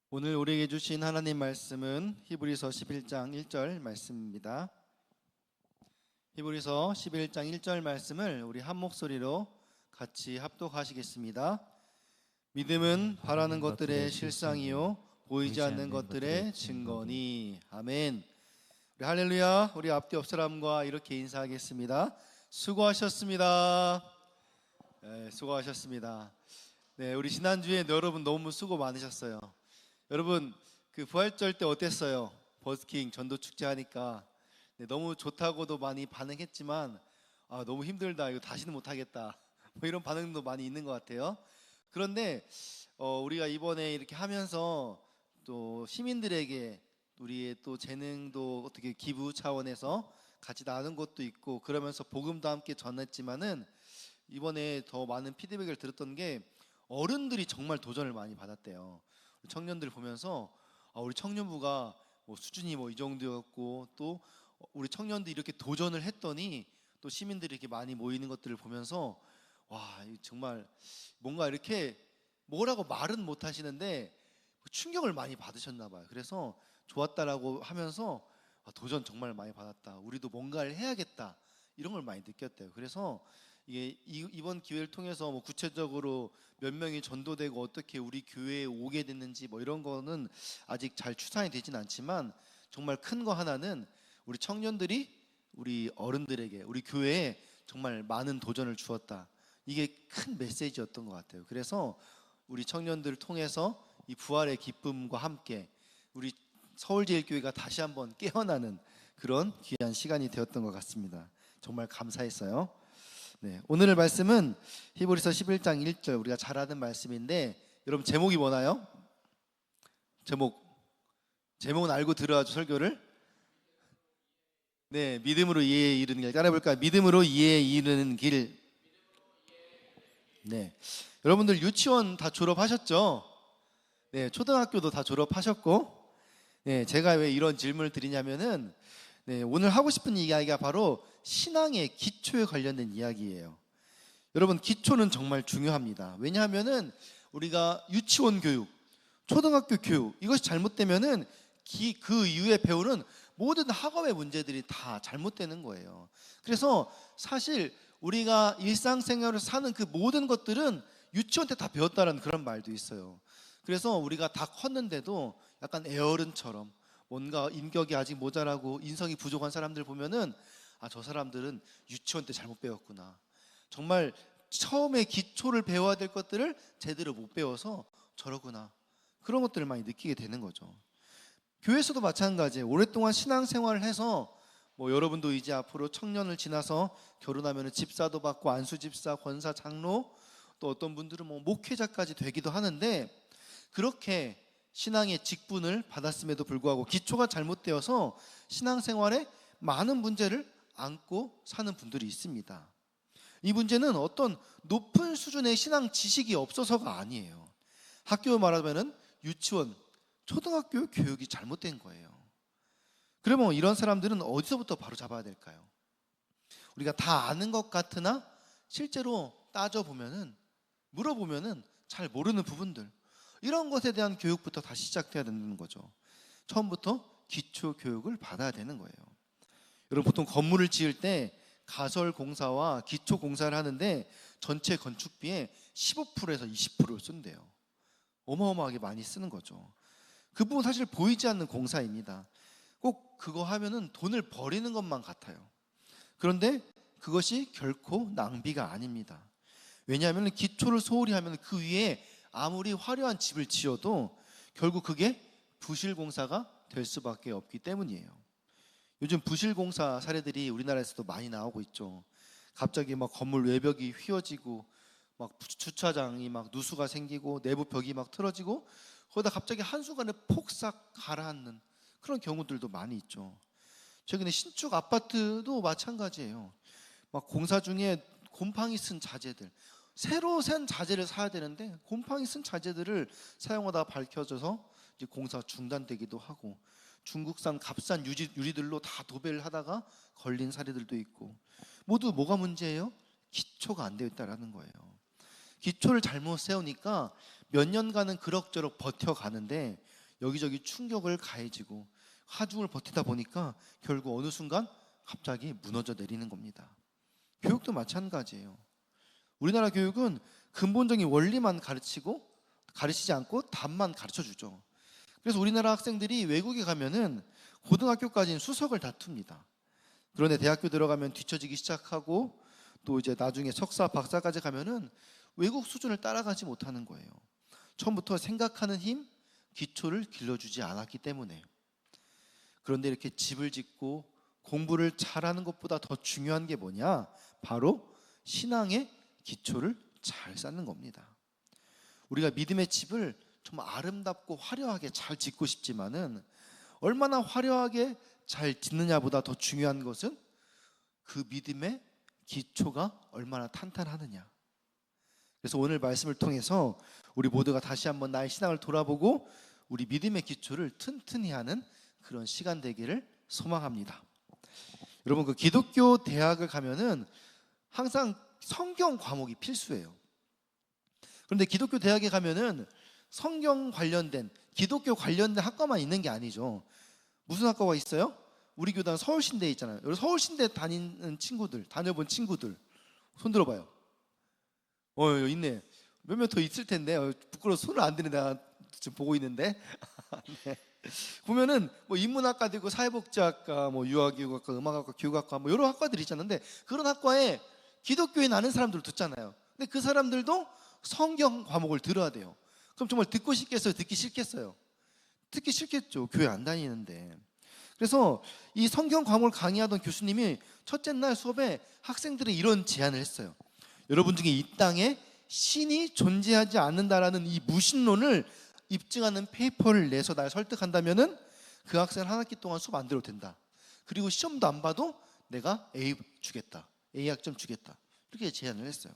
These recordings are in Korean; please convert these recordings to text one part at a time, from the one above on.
오늘 우리에게 주신 하나님 말씀은 히브리서 11장 1절 말씀입니다. 히브리서 11장 1절 말씀을 우리 한 목소리로 같이 합독하시겠습니다. 믿음은 바라는 것들의 실상이요 보이지 않는 것들의 증거니. 아멘. 우리 할렐루야. 우리 앞뒤 옆 사람과 이렇게 인사하겠습니다. 수고하셨습니다. 네, 수고하셨습니다. 네, 우리 지난주에 여러분 너무 수고 많으셨어요. 여러분 그 부활절 때 어땠어요? 버스킹 전도 축제 하니까 너무 좋다고도 많이 반응했지만 너무 힘들다, 이거 다시는 못하겠다, 뭐 이런 반응도 많이 있는 것 같아요. 그런데 우리가 이번에 이렇게 하면서 또 시민들에게 우리의 또 재능도 어떻게 기부 차원에서 같이 나눈 것도 있고, 그러면서 복음도 함께 전했지만은 이번에 더 많은 피드백을 들었던 게 어른들이 정말 도전을 많이 받았대요. 청년들 보면서 우리 청년부가 수준이 이 정도였고, 또 우리 청년들이 이렇게 도전을 했더니 또 시민들이 이렇게 많이 모이는 것들을 보면서 와, 정말 뭔가 이렇게 뭐라고 말은 못 하시는데 충격을 많이 받으셨나 봐요. 그래서 좋았다라고 하면서 도전 정말 많이 받았다, 우리도 뭔가를 해야겠다, 이런 걸 많이 느꼈대요. 그래서 이게 이번 기회를 통해서 구체적으로 몇 명이 전도되고 어떻게 우리 교회에 오게 됐는지 이런 거는 아직 잘 추산이 되진 않지만, 정말 큰 거 하나는 우리 청년들이 우리 어른들에게, 우리 교회에 정말 많은 도전을 주었다, 이게 큰 메시지였던 것 같아요. 그래서 우리 청년들을 통해서 이 부활의 기쁨과 함께 우리 서울제일교회가 다시 한번 깨어나는 그런 귀한 시간이 되었던 것 같습니다. 정말 감사했어요. 네, 오늘 말씀은 히브리서 11장 1절, 우리가 잘 아는 말씀인데, 여러분 제목이 뭐나요? 제목은 알고 들어야죠, 설교를. 네, 믿음으로 이해에 이르는 길. 따라해볼까요? 믿음으로 이해에 이르는 길. 네, 여러분들 유치원 다 졸업하셨죠? 네, 초등학교도 다 졸업하셨고, 네, 제가 왜 이런 질문을 드리냐면은, 네, 오늘 하고 싶은 이야기가 바로 신앙의 기초에 관련된 이야기예요. 여러분, 기초는 정말 중요합니다. 왜냐하면은 우리가 유치원 교육, 초등학교 교육, 이것이 잘못되면은 그 이후에 배우는 모든 학업의 문제들이 다 잘못되는 거예요. 그래서 사실 우리가 일상생활을 사는 그 모든 것들은 유치원 때 다 배웠다는 그런 말도 있어요. 그래서 우리가 다 컸는데도 약간 애어른처럼 뭔가 인격이 아직 모자라고 인성이 부족한 사람들 보면은 저 사람들은 유치원 때 잘못 배웠구나, 정말 처음에 기초를 배워야 될 것들을 제대로 못 배워서 저러구나, 그런 것들을 많이 느끼게 되는 거죠. 교회에서도 마찬가지예요. 오랫동안 신앙생활을 해서 여러분도 이제 앞으로 청년을 지나서 결혼하면 집사도 받고 안수집사, 권사, 장로, 또 어떤 분들은 목회자까지 되기도 하는데, 그렇게 신앙의 직분을 받았음에도 불구하고 기초가 잘못되어서 신앙생활에 많은 문제를 안고 사는 분들이 있습니다. 이 문제는 어떤 높은 수준의 신앙 지식이 없어서가 아니에요. 학교 말하면 유치원, 초등학교 교육이 잘못된 거예요. 그러면 이런 사람들은 어디서부터 바로 잡아야 될까요? 우리가 다 아는 것 같으나 실제로 따져보면은, 물어보면은 잘 모르는 부분들, 이런 것에 대한 교육부터 다시 시작돼야 되는 거죠. 처음부터 기초 교육을 받아야 되는 거예요. 여러분, 보통 건물을 지을 때 가설 공사와 기초 공사를 하는데 전체 건축비의 15%에서 20%를 쓴대요. 어마어마하게 많이 쓰는 거죠. 그 부분 사실 보이지 않는 공사입니다. 꼭 그거 하면은 돈을 버리는 것만 같아요. 그런데 그것이 결코 낭비가 아닙니다. 왜냐하면 기초를 소홀히 하면 그 위에 아무리 화려한 집을 지어도 결국 그게 부실공사가 될 수밖에 없기 때문이에요. 요즘 부실공사 사례들이 우리나라에서도 많이 나오고 있죠. 갑자기 건물 외벽이 휘어지고 주차장이 누수가 생기고 내부 벽이 틀어지고, 거기다 갑자기 한순간에 폭삭 가라앉는 그런 경우들도 많이 있죠. 최근에 신축 아파트도 마찬가지예요. 공사 중에 곰팡이 쓴 자재들, 새로 산 자재를 사야 되는데 곰팡이 쓴 자재들을 사용하다 밝혀져서 이제 공사 중단되기도 하고, 중국산 값싼 유리들로 다 도배를 하다가 걸린 사례들도 있고, 모두 뭐가 문제예요? 기초가 안 되어 있다라는 거예요. 기초를 잘못 세우니까 몇 년간은 그럭저럭 버텨가는데 여기저기 충격을 가해지고 하중을 버티다 보니까 결국 어느 순간 갑자기 무너져 내리는 겁니다. 교육도 마찬가지예요. 우리나라 교육은 근본적인 원리만 가르치지 않고 답만 가르쳐 주죠. 그래서 우리나라 학생들이 외국에 가면은 고등학교까지는 수석을 다툽니다. 그런데 대학교 들어가면 뒤처지기 시작하고 또 이제 나중에 석사, 박사까지 가면은 외국 수준을 따라가지 못하는 거예요. 처음부터 생각하는 힘, 기초를 길러주지 않았기 때문에. 그런데 이렇게 집을 짓고 공부를 잘하는 것보다 더 중요한 게 뭐냐? 바로 신앙의 기초를 잘 쌓는 겁니다. 우리가 믿음의 집을 좀 아름답고 화려하게 잘 짓고 싶지만은 얼마나 화려하게 잘 짓느냐보다 더 중요한 것은 그 믿음의 기초가 얼마나 탄탄하느냐. 그래서 오늘 말씀을 통해서 우리 모두가 다시 한번 나의 신앙을 돌아보고 우리 믿음의 기초를 튼튼히 하는 그런 시간 되기를 소망합니다. 여러분, 그 기독교 대학을 가면은 항상 성경 과목이 필수예요. 그런데 기독교 대학에 가면은 성경 관련된, 기독교 관련된 학과만 있는 게 아니죠. 무슨 학과가 있어요? 우리 교단 서울신대에 있잖아요. 여기 서울신대 다니는 친구들, 다녀본 친구들 손 들어봐요. 여기 있네. 몇몇 더 있을 텐데 부끄러워서 손을 안 드는 내가 지금 보고 있는데 네. 보면은 뭐 인문학과도 있고 사회복지학과, 뭐 유아교육학과, 음악학과, 교육학과 뭐 여러 학과들이 있잖는데 그런 학과에 기독교인 아는 사람들을 듣잖아요. 근데 그 사람들도 성경 과목을 들어야 돼요. 그럼 정말 듣고 싶겠어요? 듣기 싫겠어요? 듣기 싫겠죠. 교회 안 다니는데. 그래서 이 성경 과목을 강의하던 교수님이 첫째 날 수업에 학생들이 이런 제안을 했어요. 여러분 중에 이 땅에 신이 존재하지 않는다라는 이 무신론을 입증하는 페이퍼를 내서 날 설득한다면은 그 학생은 한 학기 동안 수업 안 들어도 된다. 그리고 시험도 안 봐도 내가 A 주겠다. A 학점 주겠다. 이렇게 제안을 했어요.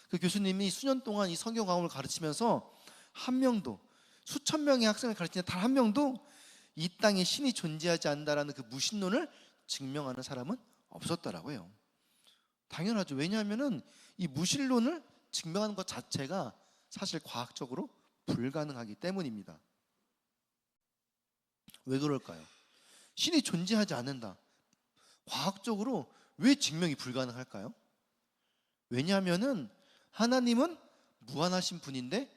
그 교수님이 수년 동안 이 성경 과목을 가르치면서 한 명도, 수천 명의 학생을 가르치는데 단 한 명도 이 땅에 신이 존재하지 않는다라는 그 무신론을 증명하는 사람은 없었더라고요. 해요. 당연하죠. 왜냐하면은 이 무신론을 증명하는 것 자체가 사실 과학적으로 불가능하기 때문입니다. 왜 그럴까요? 신이 존재하지 않는다. 과학적으로 왜 증명이 불가능할까요? 왜냐하면은 하나님은 무한하신 분인데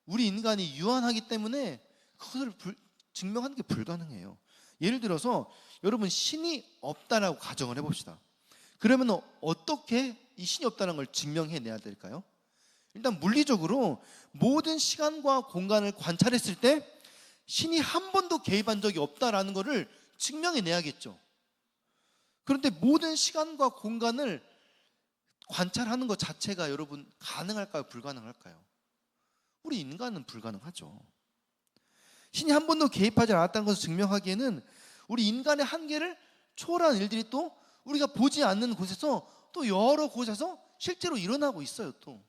우리 인간이 유한하기 때문에 그것을 증명하는 게 불가능해요. 예를 들어서 여러분 신이 없다라고 가정을 해봅시다. 그러면 어떻게 이 신이 없다는 걸 증명해내야 될까요? 일단 물리적으로 모든 시간과 공간을 관찰했을 때 신이 한 번도 개입한 적이 없다라는 것을 증명해내야겠죠. 그런데 모든 시간과 공간을 관찰하는 것 자체가 여러분 가능할까요? 불가능할까요? 우리 인간은 불가능하죠. 신이 한 번도 개입하지 않았다는 것을 증명하기에는 우리 인간의 한계를 초월한 일들이 또 우리가 보지 않는 곳에서 또 여러 곳에서 실제로 일어나고 있어요. 또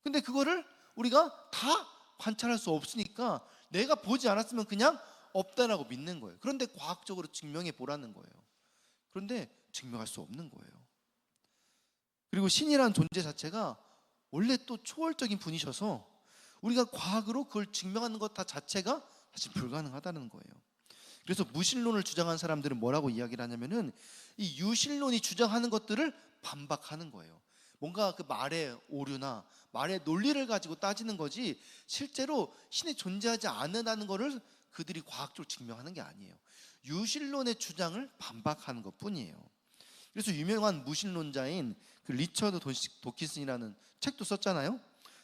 근데 그거를 우리가 다 관찰할 수 없으니까 내가 보지 않았으면 그냥 없다라고 믿는 거예요. 그런데 과학적으로 증명해 보라는 거예요. 그런데 증명할 수 없는 거예요. 그리고 신이라는 존재 자체가 원래 또 초월적인 분이셔서 우리가 과학으로 그걸 증명하는 것 자체가 사실 불가능하다는 거예요. 그래서 무신론을 주장하는 사람들은 뭐라고 이야기를 하냐면은 이 유신론이 주장하는 것들을 반박하는 거예요. 뭔가 그 말의 오류나 말의 논리를 가지고 따지는 거지 실제로 신이 존재하지 않는다는 것을 그들이 과학적으로 증명하는 게 아니에요. 유신론의 주장을 반박하는 것뿐이에요. 그래서 유명한 무신론자인 그 리처드 도킨슨이라는 책도 썼잖아요.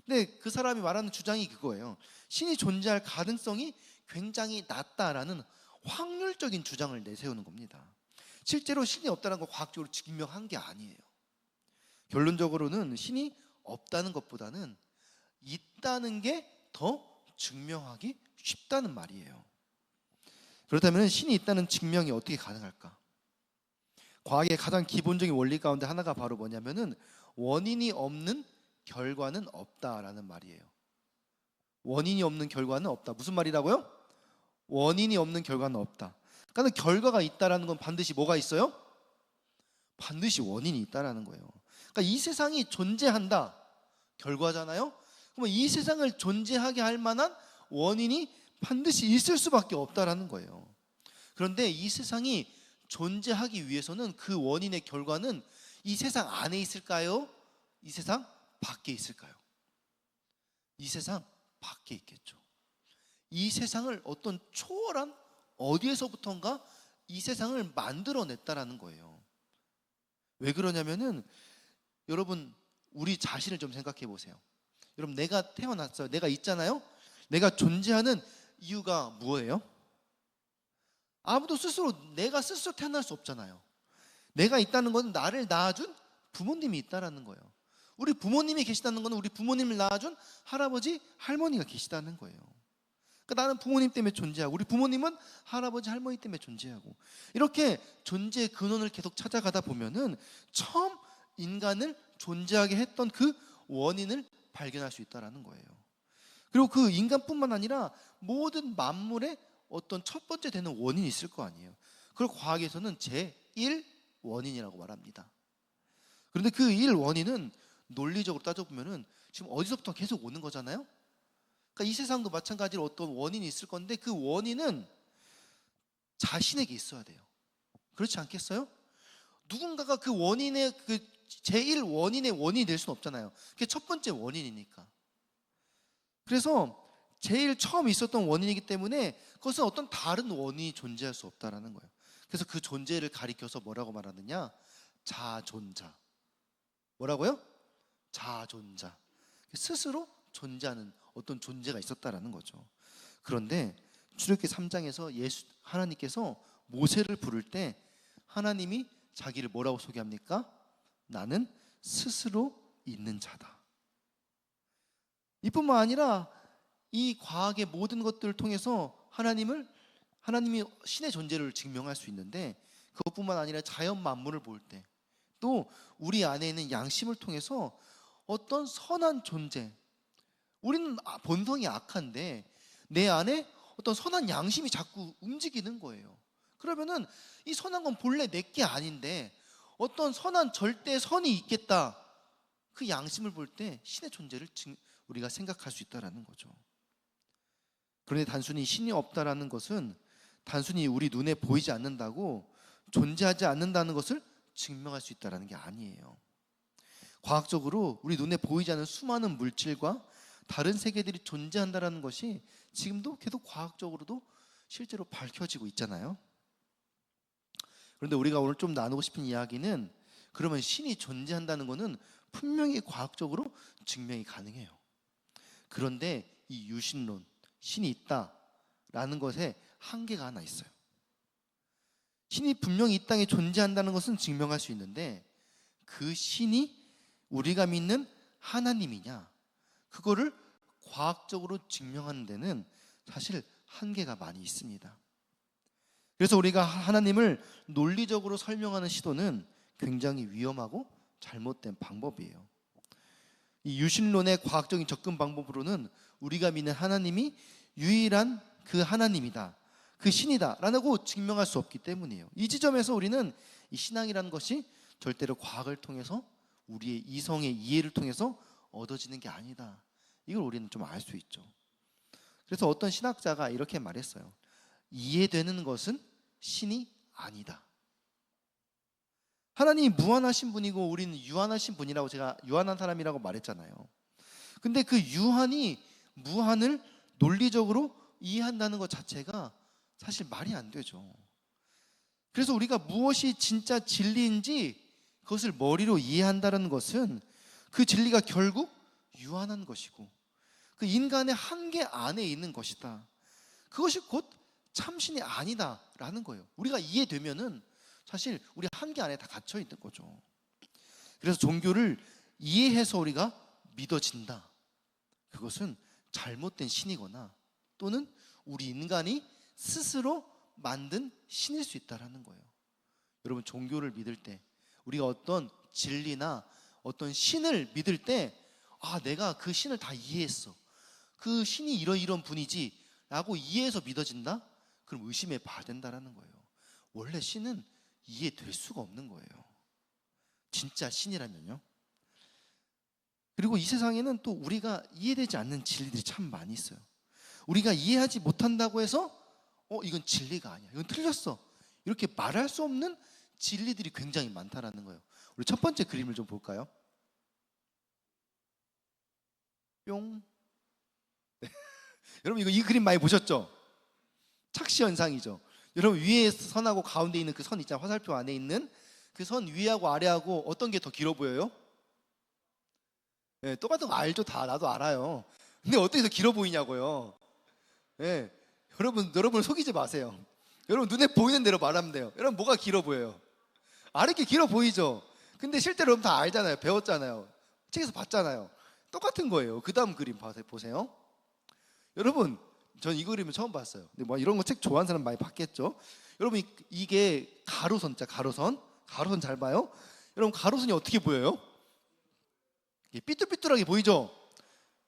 근데 그 사람이 말하는 주장이 그거예요. 신이 존재할 가능성이 굉장히 낮다라는 확률적인 주장을 내세우는 겁니다. 실제로 신이 없다는 걸 과학적으로 증명한 게 아니에요. 결론적으로는 신이 없다는 것보다는 있다는 게 더 증명하기 쉽다는 말이에요. 그렇다면 신이 있다는 증명이 어떻게 가능할까? 과학의 가장 기본적인 원리 가운데 하나가 바로 뭐냐면은 원인이 없는 결과는 없다라는 말이에요. 원인이 없는 결과는 없다. 무슨 말이라고요? 원인이 없는 결과는 없다. 그러니까 결과가 있다라는 건 반드시 뭐가 있어요? 반드시 원인이 있다라는 거예요. 그러니까 이 세상이 존재한다. 결과잖아요. 그러면 이 세상을 존재하게 할 만한 원인이 반드시 있을 수밖에 없다라는 거예요. 그런데 이 세상이 존재하기 위해서는 그 원인의 결과는 이 세상 안에 있을까요? 이 세상 밖에 있을까요? 이 세상 밖에 있겠죠. 이 세상을 어떤 초월한 어디에서부턴가 이 세상을 만들어냈다라는 거예요. 왜 그러냐면은 여러분 우리 자신을 좀 생각해 보세요. 여러분 내가 태어났어요. 내가 있잖아요. 내가 존재하는 이유가 뭐예요? 아무도 내가 스스로 태어날 수 없잖아요. 내가 있다는 건 나를 낳아준 부모님이 있다라는 거예요. 우리 부모님이 계시다는 건 우리 부모님을 낳아준 할아버지, 할머니가 계시다는 거예요. 그러니까 나는 부모님 때문에 존재하고 우리 부모님은 할아버지, 할머니 때문에 존재하고 이렇게 존재의 근원을 계속 찾아가다 보면은 처음 인간을 존재하게 했던 그 원인을 발견할 수 있다는 거예요. 그리고 그 인간뿐만 아니라 모든 만물의 어떤 첫 번째 되는 원인이 있을 거 아니에요. 그걸 과학에서는 제1 원인이라고 말합니다. 그런데 그 1 원인은 논리적으로 따져보면은 지금 어디서부터 계속 오는 거잖아요. 그러니까 이 세상도 마찬가지로 어떤 원인이 있을 건데 그 원인은 자신에게 있어야 돼요. 그렇지 않겠어요? 누군가가 그 원인의 그 제1 원인의 원인이 될 수는 없잖아요. 그게 첫 번째 원인이니까. 그래서 제일 처음 있었던 원인이기 때문에 그것은 어떤 다른 원인이 존재할 수 없다라는 거예요. 그래서 그 존재를 가리켜서 뭐라고 말하느냐? 자존자. 뭐라고요? 자존자. 스스로 존재하는 어떤 존재가 있었다라는 거죠. 그런데 출애굽기 3장에서 하나님께서 모세를 부를 때 하나님이 자기를 뭐라고 소개합니까? 나는 스스로 있는 자다. 이뿐만 아니라 이 과학의 모든 것들을 통해서 하나님이 신의 존재를 증명할 수 있는데 그것뿐만 아니라 자연 만물을 볼 때 또 우리 안에 있는 양심을 통해서 어떤 선한 존재, 우리는 본성이 악한데 내 안에 어떤 선한 양심이 자꾸 움직이는 거예요. 그러면은 이 선한 건 본래 내게 아닌데 어떤 선한 절대 선이 있겠다. 그 양심을 볼 때 신의 존재를 우리가 생각할 수 있다라는 거죠. 그런데 단순히 신이 없다라는 것은 단순히 우리 눈에 보이지 않는다고 존재하지 않는다는 것을 증명할 수 있다라는 게 아니에요. 과학적으로 우리 눈에 보이지 않는 수많은 물질과 다른 세계들이 존재한다라는 것이 지금도 계속 과학적으로도 실제로 밝혀지고 있잖아요. 그런데 우리가 오늘 좀 나누고 싶은 이야기는 그러면 신이 존재한다는 것은 분명히 과학적으로 증명이 가능해요. 그런데 이 유신론, 신이 있다라는 것에 한계가 하나 있어요. 신이 분명히 이 땅에 존재한다는 것은 증명할 수 있는데 그 신이 우리가 믿는 하나님이냐, 그거를 과학적으로 증명하는 데는 사실 한계가 많이 있습니다. 그래서 우리가 하나님을 논리적으로 설명하는 시도는 굉장히 위험하고 잘못된 방법이에요. 이 유신론의 과학적인 접근 방법으로는 우리가 믿는 하나님이 유일한 그 하나님이다, 그 신이다 라고 증명할 수 없기 때문이에요. 이 지점에서 우리는 이 신앙이라는 것이 절대로 과학을 통해서 우리의 이성의 이해를 통해서 얻어지는 게 아니다, 이걸 우리는 좀 알 수 있죠. 그래서 어떤 신학자가 이렇게 말했어요. 이해되는 것은 신이 아니다. 하나님이 무한하신 분이고 우리는 유한하신 분이라고 제가 유한한 사람이라고 말했잖아요. 근데 그 유한이 무한을 논리적으로 이해한다는 것 자체가 사실 말이 안 되죠. 그래서 우리가 무엇이 진짜 진리인지 그것을 머리로 이해한다는 것은 그 진리가 결국 유한한 것이고 그 인간의 한계 안에 있는 것이다. 그것이 곧 참신이 아니다라는 거예요. 우리가 이해되면은 사실 우리 한계 안에 다 갇혀 있는 거죠. 그래서 종교를 이해해서 우리가 믿어진다, 그것은 잘못된 신이거나 또는 우리 인간이 스스로 만든 신일 수 있다는 거예요. 여러분, 종교를 믿을 때 우리가 어떤 진리나 어떤 신을 믿을 때 내가 그 신을 다 이해했어, 그 신이 이런 분이지 라고 이해해서 믿어진다? 그럼 의심해 봐야 된다는 거예요. 원래 신은 이해될 수가 없는 거예요, 진짜 신이라면요. 그리고 이 세상에는 또 우리가 이해되지 않는 진리들이 참 많이 있어요. 우리가 이해하지 못한다고 해서 이건 진리가 아니야, 이건 틀렸어, 이렇게 말할 수 없는 진리들이 굉장히 많다라는 거예요. 우리 첫 번째 그림을 좀 볼까요? 뿅. 네. 여러분 이 그림 많이 보셨죠? 착시 현상이죠. 여러분 위에 선하고 가운데 있는 그 선 있잖아요. 화살표 안에 있는 그 선 위하고 아래하고 어떤 게 더 길어 보여요? 네, 똑같은 거 알죠? 다 나도 알아요. 근데 어떻게 더 길어 보이냐고요. 네, 여러분 속이지 마세요. 여러분 눈에 보이는 대로 말하면 돼요. 여러분 뭐가 길어 보여요? 아래 게 길어 보이죠? 근데 실제로 여러분 다 알잖아요. 배웠잖아요. 책에서 봤잖아요. 똑같은 거예요. 그 다음 그림 보세요. 여러분 전 이 그림을 처음 봤어요. 근데 뭐 이런 거 책 좋아하는 사람 많이 봤겠죠. 여러분 이게 가로선자, 가로선 잘 봐요. 여러분 가로선이 어떻게 보여요? 삐뚤삐뚤하게 보이죠.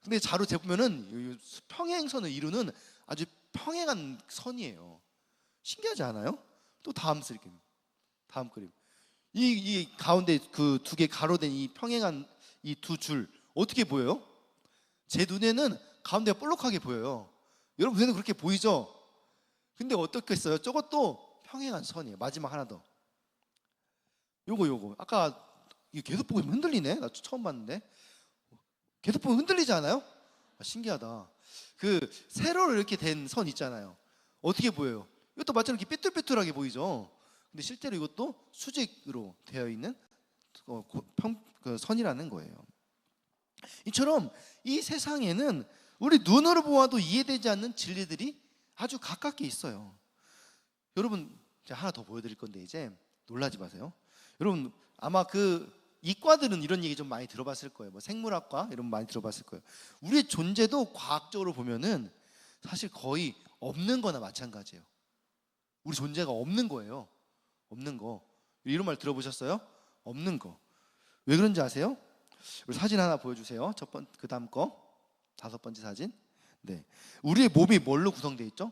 근데 자로 재보면은 평행선을 이루는 아주 평행한 선이에요. 신기하지 않아요? 또 다음 그림. 이 가운데 그 두 개 가로된 이 평행한 이 두 줄 어떻게 보여요? 제 눈에는 가운데가 볼록하게 보여요. 여러분 눈에는 그렇게 보이죠? 근데 어떻겠어요? 저것도 평행한 선이에요. 마지막 하나 더. 요거 아까 이게 계속 보고 흔들리네. 나 처음 봤는데 계속 보면 흔들리지 않아요? 신기하다. 그 세로로 이렇게 된 선 있잖아요. 어떻게 보여요? 이것도 마찬가지로 이렇게 삐뚤삐뚤하게 보이죠. 근데 실제로 이것도 수직으로 되어 있는 그 선이라는 거예요. 이처럼 이 세상에는 우리 눈으로 보아도 이해되지 않는 진리들이 아주 가깝게 있어요. 여러분 제가 하나 더 보여드릴 건데 이제 놀라지 마세요. 여러분 아마 그 이과들은 이런 얘기 좀 많이 들어봤을 거예요. 뭐 생물학과 이런 거 많이 들어봤을 거예요. 우리의 존재도 과학적으로 보면은 사실 거의 없는 거나 마찬가지예요. 우리 존재가 없는 거예요. 없는 거. 이런 말 들어보셨어요? 없는 거. 왜 그런지 아세요? 우리 사진 하나 보여주세요. 그 다음 거 5번째 사진. 네, 우리의 몸이 뭘로 구성되어 있죠?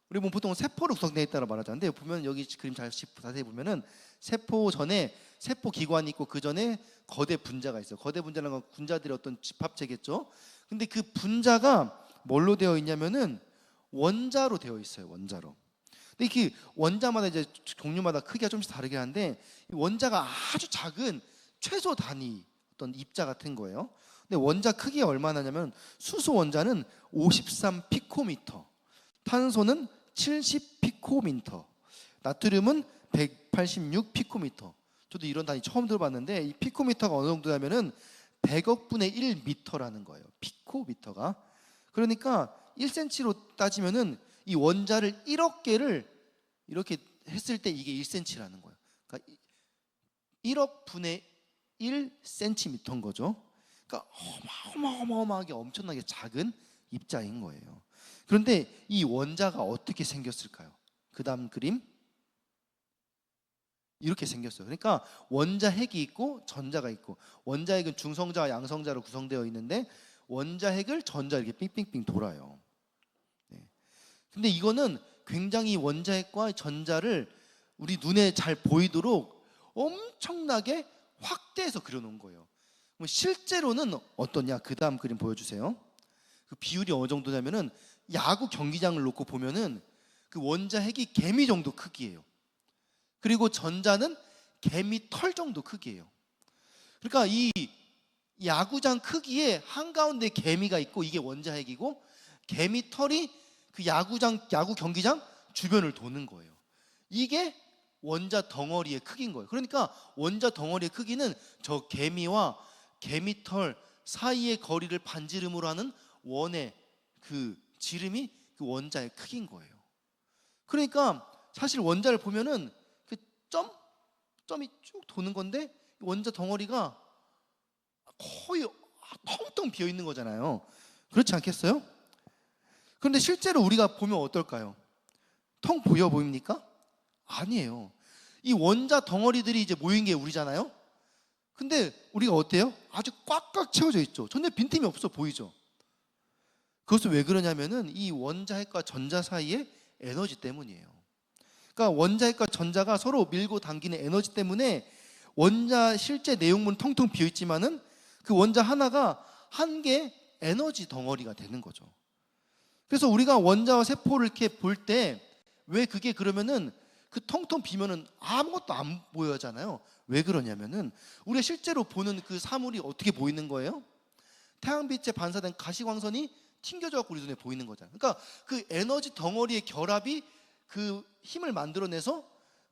우리 몸 보통 세포로 구성되어 있다고 말하잖아요. 보면 여기 그림 자세히 보면은 세포 전에 세포 기관이 있고 그 전에 거대 분자가 있어요. 거대 분자라는 건 분자들의 어떤 집합체겠죠. 근데 그 분자가 뭘로 되어 있냐면은 원자로 되어 있어요. 원자로. 근데 그 원자마다 이제 종류마다 크기가 좀씩 다르긴 한데 원자가 아주 작은 최소 단위 어떤 입자 같은 거예요. 근데 원자 크기가 얼마나냐면 수소 원자는 53 피코미터, 탄소는 70 피코미터, 나트륨은 186 피코미터. 저도 이런 단위 처음 들어봤는데 이 피코미터가 어느 정도냐면은 100억 분의 1 미터라는 거예요. 피코미터가. 그러니까 1cm로 따지면은 이 원자를 1억 개를 이렇게 했을 때 이게 1cm라는 거예요. 그러니까 1억 분의 1cm인 거죠. 그러니까 어마어마하게 엄청나게 작은 입자인 거예요. 그런데 이 원자가 어떻게 생겼을까요? 그 다음 그림 이렇게 생겼어요. 그러니까 원자핵이 있고 전자가 있고, 원자핵은 중성자와 양성자로 구성되어 있는데 원자핵을 전자 이렇게 빙빙빙 돌아요. 네. 근데 이거는 굉장히 원자핵과 전자를 우리 눈에 잘 보이도록 엄청나게 확대해서 그려놓은 거예요. 실제로는 어떠냐? 그 다음 그림 보여주세요. 그 비율이 어느 정도냐면은 야구 경기장을 놓고 보면은 그 원자핵이 개미 정도 크기예요. 그리고 전자는 개미 털 정도 크기예요. 그러니까 이 야구장 크기에 한가운데 개미가 있고 이게 원자핵이고, 개미 털이 그 야구 경기장 주변을 도는 거예요. 이게 원자 덩어리의 크기인 거예요. 그러니까 원자 덩어리의 크기는 저 개미와 개미털 사이의 거리를 반지름으로 하는 원의 그 지름이 그 원자의 크기인 거예요. 그러니까 사실 원자를 보면은 그 점이 쭉 도는 건데 원자 덩어리가 거의 텅텅 비어 있는 거잖아요. 그렇지 않겠어요? 그런데 실제로 우리가 보면 어떨까요? 텅 비어 보입니까? 아니에요. 이 원자 덩어리들이 이제 모인 게 우리잖아요. 근데 우리가 어때요? 아주 꽉꽉 채워져 있죠. 전혀 빈틈이 없어 보이죠. 그것은 왜 그러냐면은 이 원자핵과 전자 사이의 에너지 때문이에요. 그러니까 원자핵과 전자가 서로 밀고 당기는 에너지 때문에 원자 실제 내용물은 텅텅 비어 있지만은 그 원자 하나가 한 개의 에너지 덩어리가 되는 거죠. 그래서 우리가 원자와 세포를 이렇게 볼 때 왜 그게 그러면은 그 텅텅 비면은 아무것도 안 보여잖아요. 왜 그러냐면은 우리가 실제로 보는 그 사물이 어떻게 보이는 거예요? 태양빛에 반사된 가시광선이 튕겨져 갖고 우리 눈에 보이는 거잖아요. 그러니까 그 에너지 덩어리의 결합이 그 힘을 만들어내서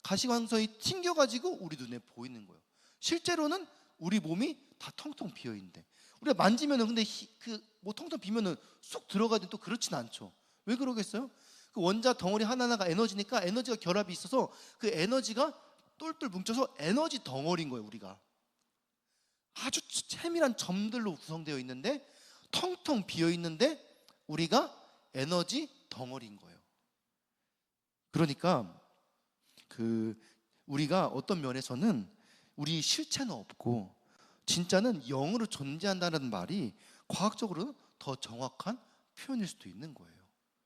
가시광선이 튕겨가지고 우리 눈에 보이는 거예요. 실제로는 우리 몸이 다 텅텅 비어 있는데 우리가 만지면은 근데 그 뭐 텅텅 비면은 쏙 들어가든 또 그렇진 않죠. 왜 그러겠어요? 그 원자 덩어리 하나하나가 에너지니까 에너지가 결합이 있어서 그 에너지가 똘똘 뭉쳐서 에너지 덩어리인 거예요. 우리가 아주 세밀한 점들로 구성되어 있는데 텅텅 비어 있는데 우리가 에너지 덩어리인 거예요. 그러니까 그 우리가 어떤 면에서는 우리 실체는 없고 진짜는 영으로 존재한다는 말이 과학적으로는 더 정확한 표현일 수도 있는 거예요.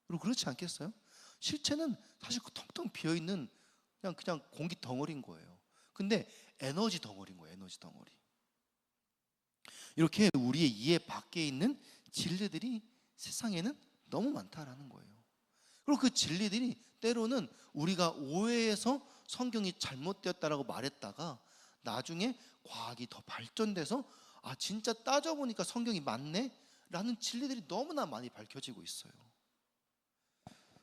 그리고 그렇지 않겠어요? 실체는 사실 그 텅텅 비어 있는 그냥 공기 덩어리인 거예요. 근데 에너지 덩어리인 거예요. 에너지 덩어리. 이렇게 우리의 이해 밖에 있는 진리들이 세상에는 너무 많다라는 거예요. 그리고 그 진리들이 때로는 우리가 오해해서 성경이 잘못되었다라고 말했다가 나중에 과학이 더 발전돼서 아 진짜 따져보니까 성경이 맞네 라는 진리들이 너무나 많이 밝혀지고 있어요.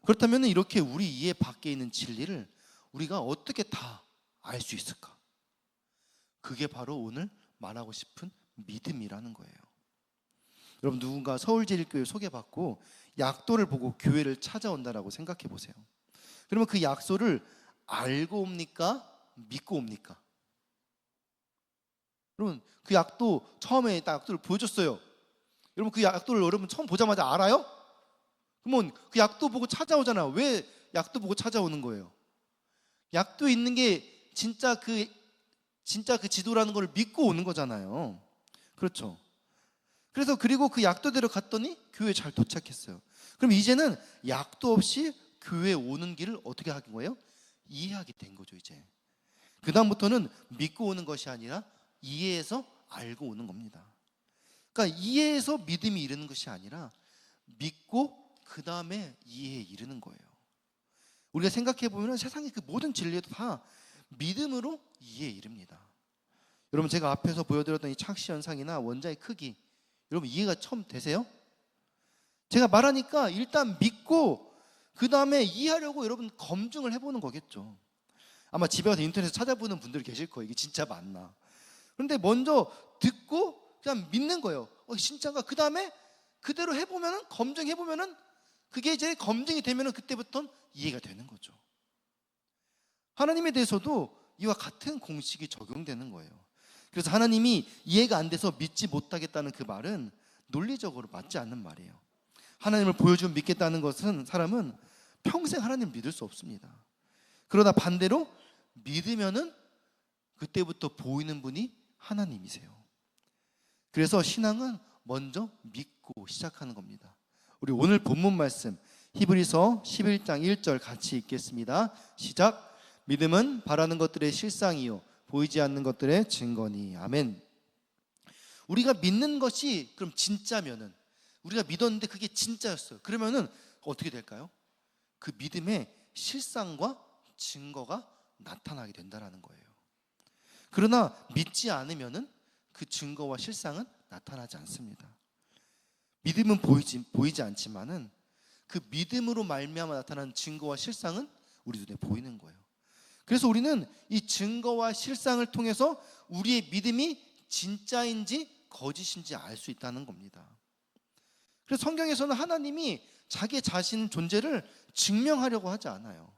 그렇다면 이렇게 우리 이해 밖에 있는 진리를 우리가 어떻게 다 알 수 있을까? 그게 바로 오늘 말하고 싶은 믿음이라는 거예요. 여러분 누군가 서울제일교회 소개받고 약도를 보고 교회를 찾아온다라고 생각해 보세요. 그러면 그 약소를 알고 옵니까? 믿고 옵니까? 여러분 그 약도 처음에 딱 약도를 보여줬어요. 여러분 그 약도를 여러분 처음 보자마자 알아요? 그러면 그 약도 보고 찾아오잖아요. 왜 약도 보고 찾아오는 거예요? 약도에 있는 게 진짜 그 지도라는 걸 믿고 오는 거잖아요. 그렇죠? 그래서 그리고 그 약도대로 갔더니 교회에 잘 도착했어요. 그럼 이제는 약도 없이 교회에 오는 길을 어떻게 하는 거예요? 이해하게 된 거죠. 이제 그 다음부터는 믿고 오는 것이 아니라 이해해서 알고 오는 겁니다. 그러니까 이해해서 믿음이 이르는 것이 아니라 믿고 그 다음에 이해에 이르는 거예요. 우리가 생각해 보면 세상의 그 모든 진리도 다 믿음으로 이해에 이릅니다. 여러분 제가 앞에서 보여드렸던 이 착시 현상이나 원자의 크기 여러분 이해가 처음 되세요? 제가 말하니까 일단 믿고 그 다음에 이해하려고 여러분 검증을 해보는 거겠죠. 아마 집에 가서 인터넷에서 찾아보는 분들이 계실 거예요. 이게 진짜 맞나? 그런데 먼저 듣고 그냥 믿는 거예요. 진짜가? 그 다음에 그대로 해보면은 검증해보면은 그게 이제 검증이 되면은 그때부터는 이해가 되는 거죠. 하나님에 대해서도 이와 같은 공식이 적용되는 거예요. 그래서 하나님이 이해가 안 돼서 믿지 못하겠다는 그 말은 논리적으로 맞지 않는 말이에요. 하나님을 보여주면 믿겠다는 것은 사람은 평생 하나님을 믿을 수 없습니다. 그러다 반대로 믿으면은 그때부터 보이는 분이 하나님이세요. 그래서 신앙은 먼저 믿고 시작하는 겁니다. 우리 오늘 본문 말씀 히브리서 11장 1절 같이 읽겠습니다. 시작. 믿음은 바라는 것들의 실상이요 보이지 않는 것들의 증거니. 아멘. 우리가 믿는 것이 그럼 진짜면은 우리가 믿었는데 그게 진짜였어요. 그러면은 어떻게 될까요? 그 믿음의 실상과 증거가 나타나게 된다는 거예요. 그러나 믿지 않으면은 그 증거와 실상은 나타나지 않습니다. 믿음은 보이지 않지만은 그 믿음으로 말미암아 나타나는 증거와 실상은 우리 눈에 보이는 거예요. 그래서 우리는 이 증거와 실상을 통해서 우리의 믿음이 진짜인지 거짓인지 알 수 있다는 겁니다. 그래서 성경에서는 하나님이 자기 자신 존재를 증명하려고 하지 않아요.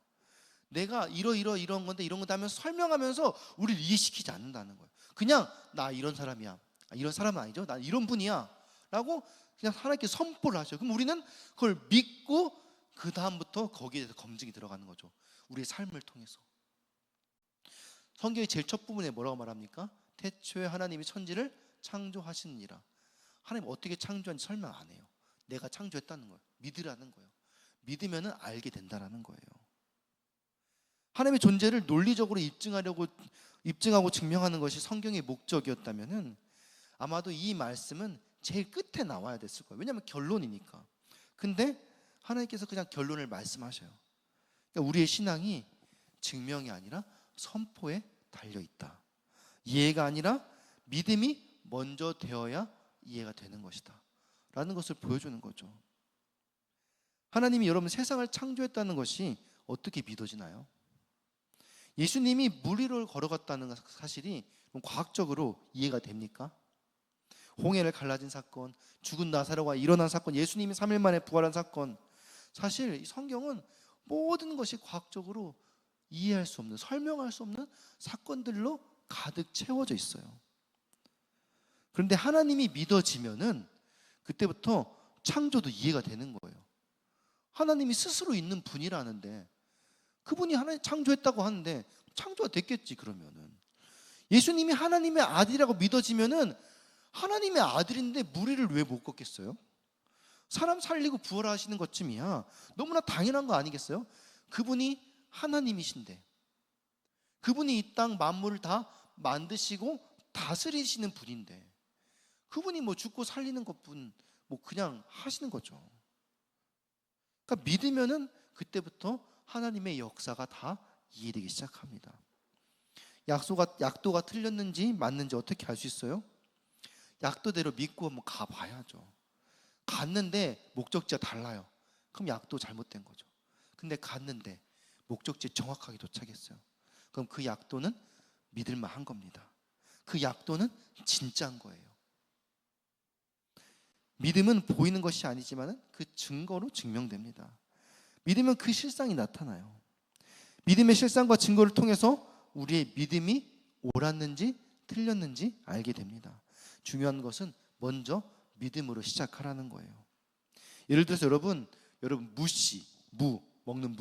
내가 이런 건데 이런 거다 하면서 설명하면서 우리를 이해시키지 않는다는 거예요. 그냥 나 이런 사람이야. 이런 사람은 아니죠. 나 이런 분이야. 라고 그냥 하나님께 선포를 하셔요. 그럼 우리는 그걸 믿고 그 다음부터 거기에 대해서 검증이 들어가는 거죠. 우리의 삶을 통해서. 성경의 제일 첫 부분에 뭐라고 말합니까? 태초에 하나님이 천지를 창조하시니라. 하나님 어떻게 창조한지 설명 안 해요. 내가 창조했다는 거예요. 믿으라는 거예요. 믿으면 알게 된다는 거예요. 하나님의 존재를 논리적으로 입증하고 증명하는 것이 성경의 목적이었다면 아마도 이 말씀은 제일 끝에 나와야 됐을 거예요. 왜냐하면 결론이니까. 근데 하나님께서 그냥 결론을 말씀하셔요. 그러니까 우리의 신앙이 증명이 아니라 선포에 달려있다. 이해가 아니라 믿음이 먼저 되어야 이해가 되는 것이다 라는 것을 보여주는 거죠. 하나님이 여러분 세상을 창조했다는 것이 어떻게 믿어지나요? 예수님이 물 위를 걸어갔다는 사실이 과학적으로 이해가 됩니까? 홍해를 갈라진 사건, 죽은 나사로가 일어난 사건, 예수님이 3일 만에 부활한 사건, 사실 이 성경은 모든 것이 과학적으로 이해할 수 없는, 설명할 수 없는 사건들로 가득 채워져 있어요. 그런데 하나님이 믿어지면은 그때부터 창조도 이해가 되는 거예요. 하나님이 스스로 있는 분이라는데, 그분이 하나님 창조했다고 하는데 창조가 됐겠지. 그러면은 예수님이 하나님의 아들이라고 믿어지면은 하나님의 아들인데 무리를 왜 못 걷겠어요? 사람 살리고 부활하시는 것쯤이야 너무나 당연한 거 아니겠어요? 그분이 하나님이신데, 그분이 이 땅 만물을 다 만드시고 다스리시는 분인데, 그분이 뭐 죽고 살리는 것뿐 뭐 그냥 하시는 거죠. 그러니까 믿으면은 그때부터 하나님의 역사가 다 이해되기 시작합니다. 약도가 틀렸는지 맞는지 어떻게 알 수 있어요? 약도대로 믿고 한번 가봐야죠. 갔는데 목적지가 달라요. 그럼 약도 잘못된 거죠. 근데 갔는데 목적지에 정확하게 도착했어요. 그럼 그 약도는 믿을만한 겁니다. 그 약도는 진짜인 거예요. 믿음은 보이는 것이 아니지만 그 증거로 증명됩니다. 믿으면 그 실상이 나타나요. 믿음의 실상과 증거를 통해서 우리의 믿음이 옳았는지 틀렸는지 알게 됩니다. 중요한 것은 먼저 믿음으로 시작하라는 거예요. 예를 들어서 여러분 무 먹는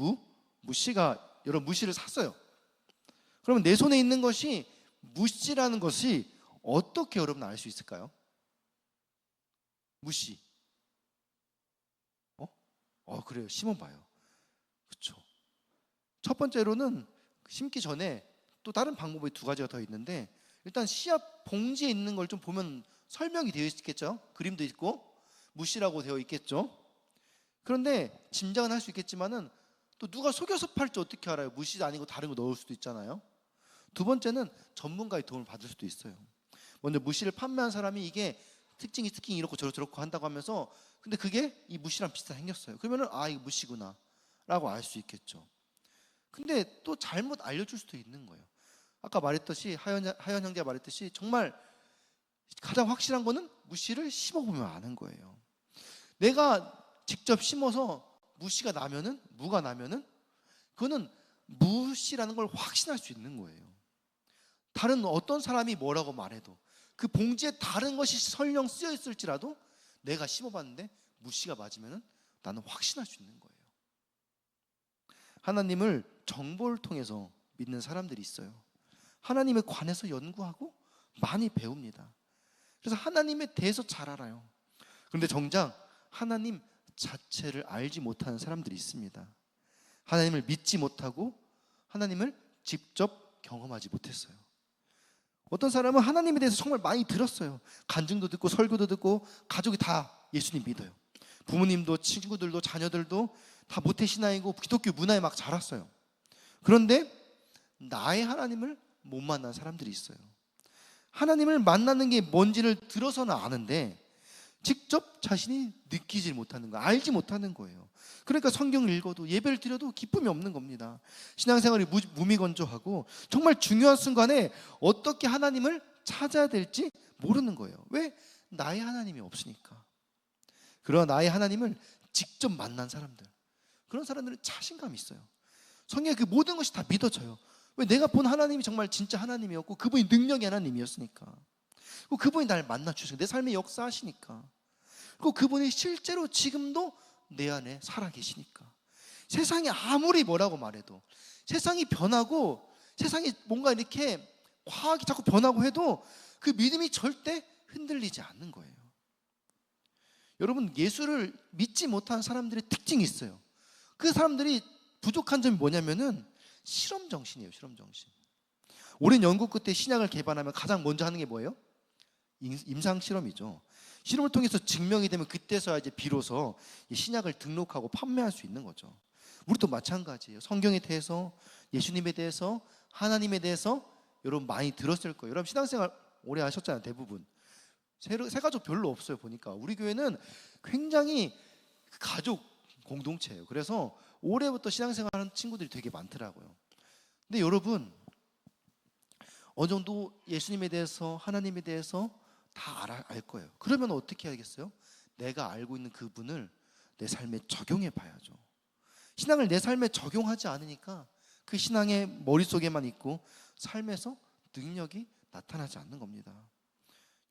무씨가 여러분 무씨를 샀어요. 그러면 내 손에 있는 것이 무씨라는 것이 어떻게 여러분 알 수 있을까요? 무씨. 그래요. 심어봐요. 그렇죠. 첫 번째로는 심기 전에 또 다른 방법이 두 가지가 더 있는데, 일단 씨앗 봉지에 있는 걸 좀 보면 설명이 되어 있겠죠. 그림도 있고 무씨라고 되어 있겠죠. 그런데 짐작은 할 수 있겠지만은 또 누가 속여서 팔지 어떻게 알아요? 무씨 아니고 다른 거 넣을 수도 있잖아요. 두 번째는 전문가의 도움을 받을 수도 있어요. 먼저 무씨를 판매한 사람이 이게 특징이 이렇고 저렇고 한다고 하면서, 근데 그게 이 무씨랑 비슷하게 생겼어요. 그러면은 이거 무씨구나 라고 알 수 있겠죠. 근데 또 잘못 알려줄 수도 있는 거예요. 아까 말했듯이 하연 형제가 말했듯이 정말 가장 확실한 거는 무씨를 심어보면 아는 거예요. 내가 직접 심어서 무씨가 나면은, 무가 나면은 그거는 무씨라는 걸 확신할 수 있는 거예요. 다른 어떤 사람이 뭐라고 말해도, 그 봉지에 다른 것이 설령 쓰여 있을지라도 내가 심어봤는데 무씨가 맞으면은 나는 확신할 수 있는 거예요. 하나님을 정보를 통해서 믿는 사람들이 있어요. 하나님에 관해서 연구하고 많이 배웁니다. 그래서 하나님에 대해서 잘 알아요. 그런데 정작 하나님 자체를 알지 못하는 사람들이 있습니다. 하나님을 믿지 못하고 하나님을 직접 경험하지 못했어요. 어떤 사람은 하나님에 대해서 정말 많이 들었어요. 간증도 듣고 설교도 듣고, 가족이 다 예수님 믿어요. 부모님도 친구들도 자녀들도 다 모태신앙이고 기독교 문화에 막 자랐어요. 그런데 나의 하나님을 못 만난 사람들이 있어요. 하나님을 만나는 게 뭔지를 들어서는 아는데 직접 자신이 느끼지 못하는 거예요. 알지 못하는 거예요. 그러니까 성경을 읽어도 예배를 드려도 기쁨이 없는 겁니다. 신앙생활이 무미건조하고 정말 중요한 순간에 어떻게 하나님을 찾아야 될지 모르는 거예요. 왜? 나의 하나님이 없으니까. 그러나 나의 하나님을 직접 만난 사람들, 그런 사람들은 자신감이 있어요. 성경에 그 모든 것이 다 믿어져요. 왜? 내가 본 하나님이 정말 진짜 하나님이었고 그분이 능력의 하나님이었으니까. 그리고 그분이 나를 만나주시고 내 삶에 역사하시니까. 그리고 그분이 실제로 지금도 내 안에 살아계시니까. 세상이 아무리 뭐라고 말해도, 세상이 변하고 세상이 뭔가 이렇게 과학이 자꾸 변하고 해도 그 믿음이 절대 흔들리지 않는 거예요. 여러분, 예수를 믿지 못한 사람들의 특징이 있어요. 그 사람들이 부족한 점이 뭐냐면은 실험정신이에요. 실험정신. 오랜 연구 끝에 신약을 개발하면 가장 먼저 하는 게 뭐예요? 임상실험이죠. 실험을 통해서 증명이 되면 그때서야 이제 비로소 이 신약을 등록하고 판매할 수 있는 거죠. 우리도 마찬가지예요. 성경에 대해서, 예수님에 대해서, 하나님에 대해서 여러분 많이 들었을 거예요. 여러분 신앙생활 오래 하셨잖아요. 대부분 새 가족 별로 없어요. 보니까 우리 교회는 굉장히 가족 공동체예요. 그래서 올해부터 신앙생활하는 친구들이 되게 많더라고요. 근데 여러분 어느 정도 예수님에 대해서, 하나님에 대해서 다 알 거예요. 그러면 어떻게 해야겠어요? 내가 알고 있는 그분을 내 삶에 적용해 봐야죠. 신앙을 내 삶에 적용하지 않으니까 그 신앙의 머릿속에만 있고 삶에서 능력이 나타나지 않는 겁니다.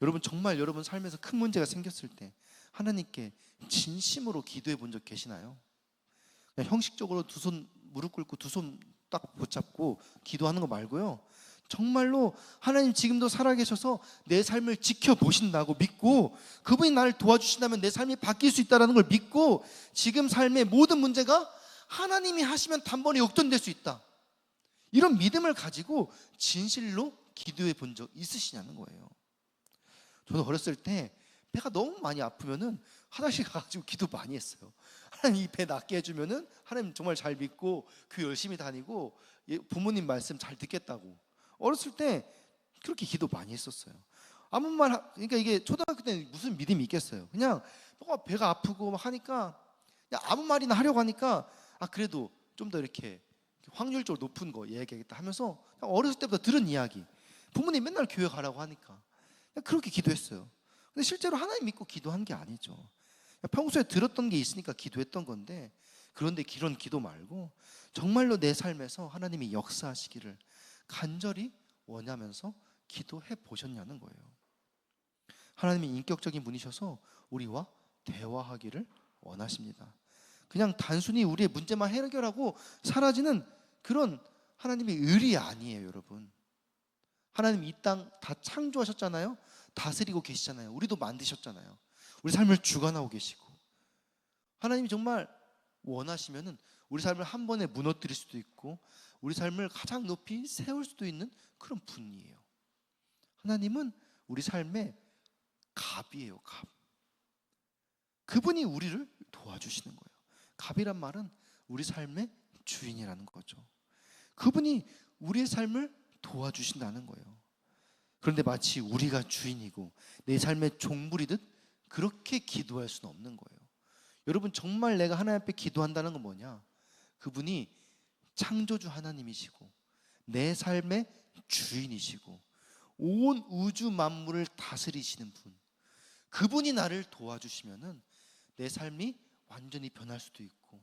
여러분 정말 여러분 삶에서 큰 문제가 생겼을 때 하나님께 진심으로 기도해 본 적 계시나요? 그냥 형식적으로 두 손 무릎 꿇고 두 손 딱 붙잡고 기도하는 거 말고요. 정말로 하나님 지금도 살아계셔서 내 삶을 지켜보신다고 믿고 그분이 나를 도와주신다면 내 삶이 바뀔 수 있다는 걸 믿고 지금 삶의 모든 문제가 하나님이 하시면 단번에 역전될 수 있다. 이런 믿음을 가지고 진실로 기도해 본 적 있으시냐는 거예요. 저는 어렸을 때 배가 너무 많이 아프면은 화장실 가가지고 기도 많이 했어요. 하나님 이 배 낫게 해주면은 하나님 정말 잘 믿고 교회 열심히 다니고 부모님 말씀 잘 듣겠다고 어렸을 때 그렇게 기도 많이 했었어요. 아무 말 그러니까 이게 초등학교 때는 무슨 믿음이 있겠어요. 그냥 뭐가 배가 아프고 막 하니까 그냥 아무 말이나 하려고 하니까 그래도 좀 더 이렇게 확률적으로 높은 거 얘기하겠다 하면서 어렸을 때부터 들은 이야기 부모님 맨날 교회 가라고 하니까 그렇게 기도했어요. 근데 실제로 하나님 믿고 기도한 게 아니죠. 평소에 들었던 게 있으니까 기도했던 건데 그런데 그런 기도 말고 정말로 내 삶에서 하나님이 역사하시기를 간절히 원하면서 기도해 보셨냐는 거예요. 하나님이 인격적인 분이셔서 우리와 대화하기를 원하십니다. 그냥 단순히 우리의 문제만 해결하고 사라지는 그런 하나님의 의리 아니에요, 여러분. 하나님 이 땅 다 창조하셨잖아요. 다스리고 계시잖아요. 우리도 만드셨잖아요. 우리 삶을 주관하고 계시고 하나님이 정말 원하시면은 우리 삶을 한 번에 무너뜨릴 수도 있고 우리 삶을 가장 높이 세울 수도 있는 그런 분이에요. 하나님은 우리 삶의 갑이에요. 갑. 그분이 우리를 도와주시는 거예요. 갑이란 말은 우리 삶의 주인이라는 거죠. 그분이 우리의 삶을 도와주신다는 거예요. 그런데 마치 우리가 주인이고 내 삶의 종부리듯 그렇게 기도할 수는 없는 거예요. 여러분 정말 내가 하나님 앞에 기도한다는 건 뭐냐? 그분이 창조주 하나님이시고 내 삶의 주인이시고 온 우주 만물을 다스리시는 분, 그분이 나를 도와주시면은 내 삶이 완전히 변할 수도 있고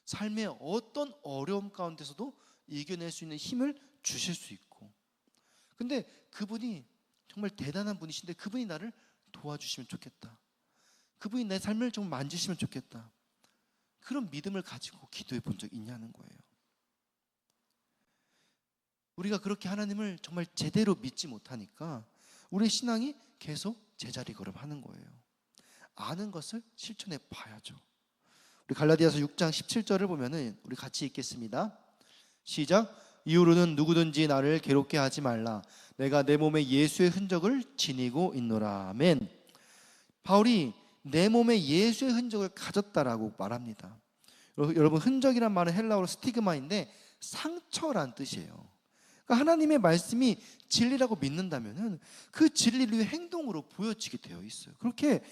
삶의 어떤 어려움 가운데서도 이겨낼 수 있는 힘을 주실 수 있고 근데 그분이 정말 대단한 분이신데 그분이 나를 도와주시면 좋겠다. 그분이 내 삶을 좀 만지시면 좋겠다. 그런 믿음을 가지고 기도해 본 적 있냐는 거예요. 우리가 그렇게 하나님을 정말 제대로 믿지 못하니까 우리의 신앙이 계속 제자리 걸음하는 거예요. 아는 것을 실천해 봐야죠. 우리 갈라디아서 6장 17절을 보면은 우리 같이 읽겠습니다. 시작. 이후로는 누구든지 나를 괴롭게 하지 말라. 내가 내 몸에 예수의 흔적을 지니고 있노라. 아멘. 바울이 내 몸에 예수의 흔적을 가졌다라고 말합니다. 여러분 흔적이란 말은 헬라어로 스티그마인데 상처란 뜻이에요. 그러니까 하나님의 말씀이 진리라고 믿는다면은 그 진리를 행동으로 보여지게 되어 있어요. 그렇게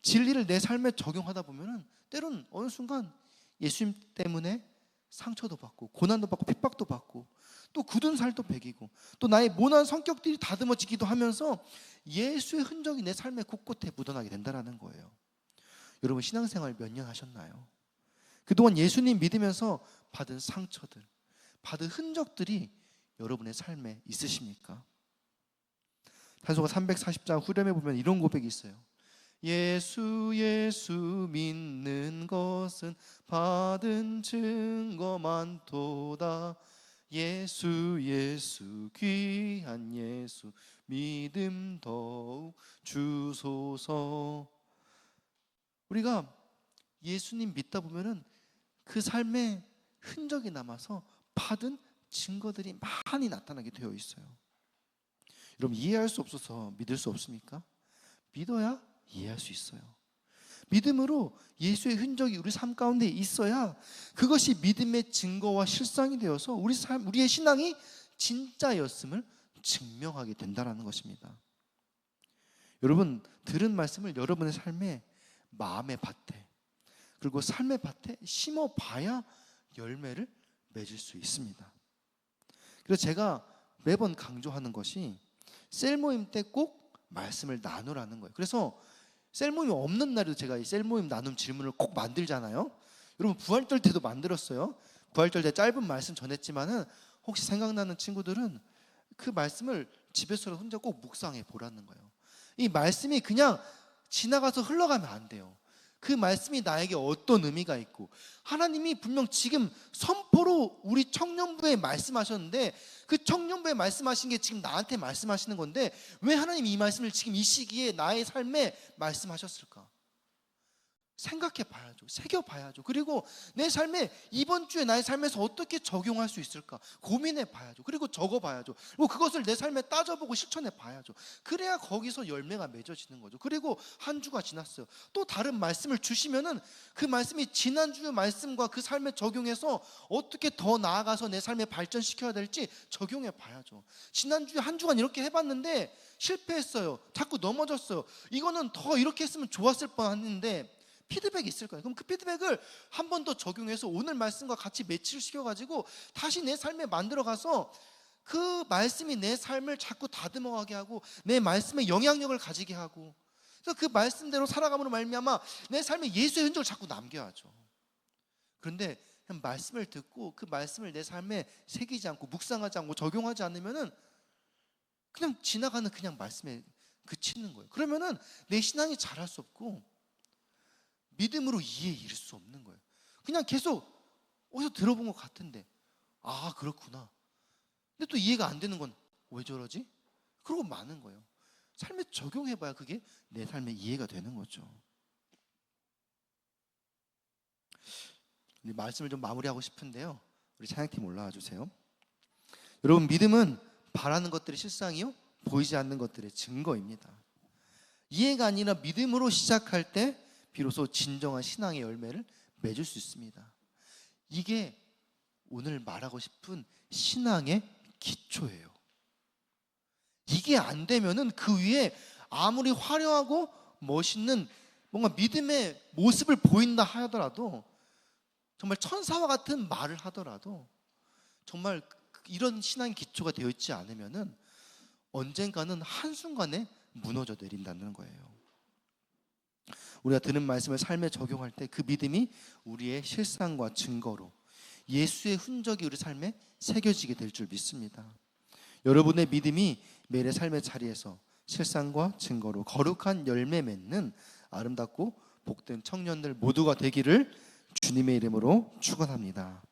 진리를 내 삶에 적용하다 보면은 때로는 어느 순간 예수님 때문에 상처도 받고 고난도 받고 핍박도 받고 또 굳은 살도 배기고 또 나의 모난 성격들이 다듬어지기도 하면서 예수의 흔적이 내 삶의 곳곳에 묻어나게 된다는 거예요. 여러분 신앙생활 몇 년 하셨나요? 그동안 예수님 믿으면서 받은 상처들, 받은 흔적들이 여러분의 삶에 있으십니까? 찬송가 340장 후렴에 보면 이런 고백이 있어요. 예수 예수 믿는 것은 받은 증거 많도다. 예수 예수 귀한 예수 믿음 더욱 주소서. 우리가 예수님 믿다 보면은 그 삶에 흔적이 남아서 받은 증거들이 많이 나타나게 되어 있어요. 여러분 이해할 수 없어서 믿을 수 없습니까? 믿어야 이해할 수 있어요. 믿음으로 예수의 흔적이 우리 삶 가운데 있어야 그것이 믿음의 증거와 실상이 되어서 우리의 신앙이 진짜였음을 증명하게 된다는 것입니다. 여러분, 들은 말씀을 여러분의 삶에, 마음의 밭에, 그리고 삶의 밭에 심어봐야 열매를 맺을 수 있습니다. 그래서 제가 매번 강조하는 것이 셀 모임 때 꼭 말씀을 나누라는 거예요. 그래서 셀 모임이 없는 날에도 제가 이 셀 모임 나눔 질문을 꼭 만들잖아요. 여러분, 부활절 때도 만들었어요. 부활절 때 짧은 말씀 전했지만은 혹시 생각나는 친구들은 그 말씀을 집에서 혼자 꼭 묵상해 보라는 거예요. 이 말씀이 그냥 지나가서 흘러가면 안 돼요. 그 말씀이 나에게 어떤 의미가 있고, 하나님이 분명 지금 선포로 우리 청년부에 말씀하셨는데 그 청년부에 말씀하신 게 지금 나한테 말씀하시는 건데 왜 하나님이 이 말씀을 지금 이 시기에 나의 삶에 말씀하셨을까? 생각해 봐야죠. 새겨 봐야죠. 그리고 내 삶에, 이번 주에 나의 삶에서 어떻게 적용할 수 있을까 고민해 봐야죠. 그리고 적어 봐야죠. 그리고 그것을 내 삶에 따져보고 실천해 봐야죠. 그래야 거기서 열매가 맺어지는 거죠. 그리고 한 주가 지났어요. 또 다른 말씀을 주시면은 그 말씀이 지난주의 말씀과 그 삶에 적용해서 어떻게 더 나아가서 내 삶에 발전시켜야 될지 적용해 봐야죠. 지난주에 한 주간 이렇게 해봤는데 실패했어요. 자꾸 넘어졌어요. 이거는 더 이렇게 했으면 좋았을 뻔했는데 피드백이 있을 거예요. 그럼 그 피드백을 한 번 더 적용해서 오늘 말씀과 같이 매치를 시켜가지고 다시 내 삶에 만들어가서 그 말씀이 내 삶을 자꾸 다듬어가게 하고 내 말씀에 영향력을 가지게 하고, 그래서 그 말씀대로 살아감으로 말미암아 내 삶에 예수의 흔적을 자꾸 남겨야죠. 그런데 그냥 말씀을 듣고 그 말씀을 내 삶에 새기지 않고 묵상하지 않고 적용하지 않으면은 그냥 지나가는 그냥 말씀에 그치는 거예요. 그러면은 내 신앙이 자랄 수 없고 믿음으로 이해에 이를 수 없는 거예요. 그냥 계속 어디서 들어본 것 같은데, 아 그렇구나. 근데 또 이해가 안 되는 건 왜 저러지? 그러고 마는 거예요. 삶에 적용해봐야 그게 내 삶에 이해가 되는 거죠. 말씀을 좀 마무리하고 싶은데요, 우리 찬양팀 올라와 주세요. 여러분, 믿음은 바라는 것들의 실상이요 보이지 않는 것들의 증거입니다. 이해가 아니라 믿음으로 시작할 때 비로소 진정한 신앙의 열매를 맺을 수 있습니다. 이게 오늘 말하고 싶은 신앙의 기초예요. 이게 안 되면은 그 위에 아무리 화려하고 멋있는 뭔가 믿음의 모습을 보인다 하더라도, 정말 천사와 같은 말을 하더라도, 정말 이런 신앙의 기초가 되어 있지 않으면은 언젠가는 한순간에 무너져 내린다는 거예요. 우리가 듣는 말씀을 삶에 적용할 때 그 믿음이 우리의 실상과 증거로 예수의 흔적이 우리 삶에 새겨지게 될 줄 믿습니다. 여러분의 믿음이 매일의 삶의 자리에서 실상과 증거로 거룩한 열매 맺는 아름답고 복된 청년들 모두가 되기를 주님의 이름으로 축원합니다.